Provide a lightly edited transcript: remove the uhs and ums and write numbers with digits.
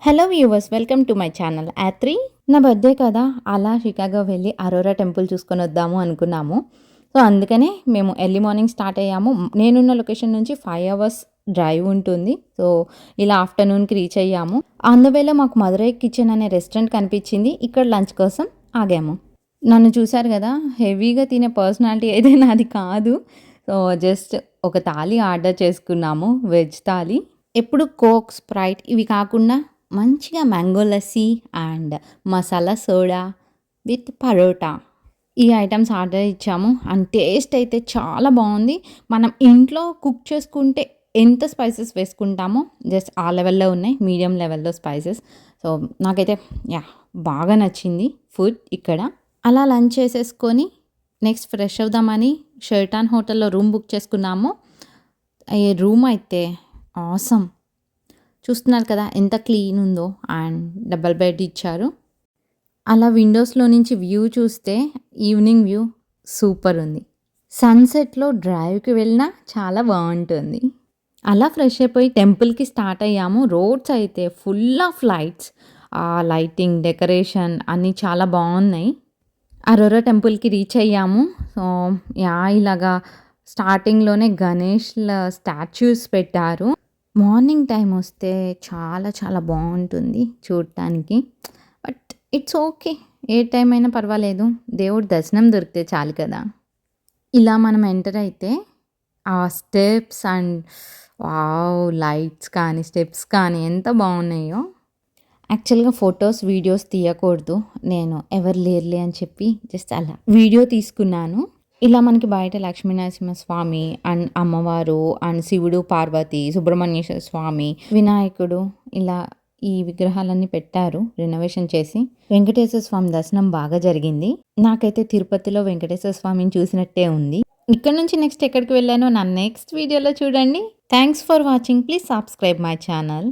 Hello viewers, welcome to my channel Yatri. నా birthday కదా, అలా షికాగో వెళ్ళి అరోరా టెంపుల్ చూసుకొని వద్దాము అనుకున్నాము. సో అందుకనే మేము ఎర్లీ మార్నింగ్ స్టార్ట్ అయ్యాము. నేనున్న లొకేషన్ నుంచి 5 అవర్స్ డ్రైవ్ ఉంటుంది. సో ఇలా ఆఫ్టర్నూన్కి రీచ్ అయ్యాము. ఆన్ ద వేలో మాకు మధురై కిచెన్ అనే రెస్టారెంట్ కనిపించింది. ఇక్కడ లంచ్ కోసం ఆగాము. నన్ను చూశారు కదా, హెవీగా తినే పర్సనాలిటీ అయితే నాది కాదు. సో జస్ట్ ఒక థాలీ ఆర్డర్ చేసుకున్నాము, వెజ్ థాలీ. ఎప్పుడు కోక్, స్ప్రైట్ ఇవి కాకుండా మంచిగా mango lassi and masala soda with paratha, ఈ ఐటమ్స్ ఆర్డర్ ఇచ్చాము. అండ్ టేస్ట్ అయితే చాలా బాగుంది. మనం ఇంట్లో కుక్ చేసుకుంటే ఎంత స్పైసెస్ వేసుకుంటామో జస్ట్ ఆ లెవెల్లో ఉన్నాయి, మీడియం లెవెల్లో స్పైసెస్. సో నాకైతే బాగా నచ్చింది ఫుడ్ ఇక్కడ. అలా లంచ్ చేసేసుకొని నెక్స్ట్ ఫ్రెష్ అవుదామని షెర్టాన్ హోటల్లో రూమ్ బుక్ చేసుకున్నాము. ఈ రూమ్ అయితే ఆసమ్. చూస్తున్నారు కదా ఎంత క్లీన్ ఉందో, అండ్ డబల్ బెడ్ ఇచ్చారు. అలా విండోస్లో నుంచి వ్యూ చూస్తే ఈవినింగ్ వ్యూ సూపర్ ఉంది. సన్సెట్లో డ్రైవ్కి వెళ్ళినా చాలా బాగుంటుంది. అలా ఫ్రెష్ అయిపోయి టెంపుల్కి స్టార్ట్ అయ్యాము. రోడ్స్ అయితే ఫుల్ ఆఫ్ లైట్స్, ఆ లైటింగ్, డెకరేషన్ అన్నీ చాలా బాగున్నాయి. అరోరా టెంపుల్కి రీచ్ అయ్యాము. సో ఇలాగా స్టార్టింగ్లోనే గణేష్ల స్టాచ్యూస్ పెట్టారు. మార్నింగ్ టైం వస్తే చాలా చాలా బాగుంటుంది చూడటానికి. But it's okay, A time అయినా పర్వాలేదు, దేవుడి దర్శనం దొరికితే చాలు కదా. ఇలా మనం ఎంటర్ అయితే ఆ స్టెప్స్ అండ్ వావ్, లైట్స్ కానీ స్టెప్స్ కానీ ఎంత బాగున్నాయో. యాక్చువల్గా ఫొటోస్, వీడియోస్ తీయకూడదు, నేను ఎవరు లేరులే అని చెప్పి జస్ట్ అలా వీడియో తీసుకున్నాను. ఇలా మనకి బయట లక్ష్మీనరసింహస్వామి అండ్ అమ్మవారు అండ్ శివుడు, పార్వతి, సుబ్రహ్మణ్యేశ్వర స్వామి, వినాయకుడు, ఇలా ఈ విగ్రహాలన్నీ పెట్టారు రెనోవేషన్ చేసి. వెంకటేశ్వర స్వామి దర్శనం బాగా జరిగింది. నాకైతే తిరుపతిలో వెంకటేశ్వర స్వామిని చూసినట్టే ఉంది. ఇక్కడ నుంచి నెక్స్ట్ ఎక్కడికి వెళ్ళానో నా నెక్స్ట్ వీడియోలో చూడండి. Thanks for watching. Please subscribe my channel.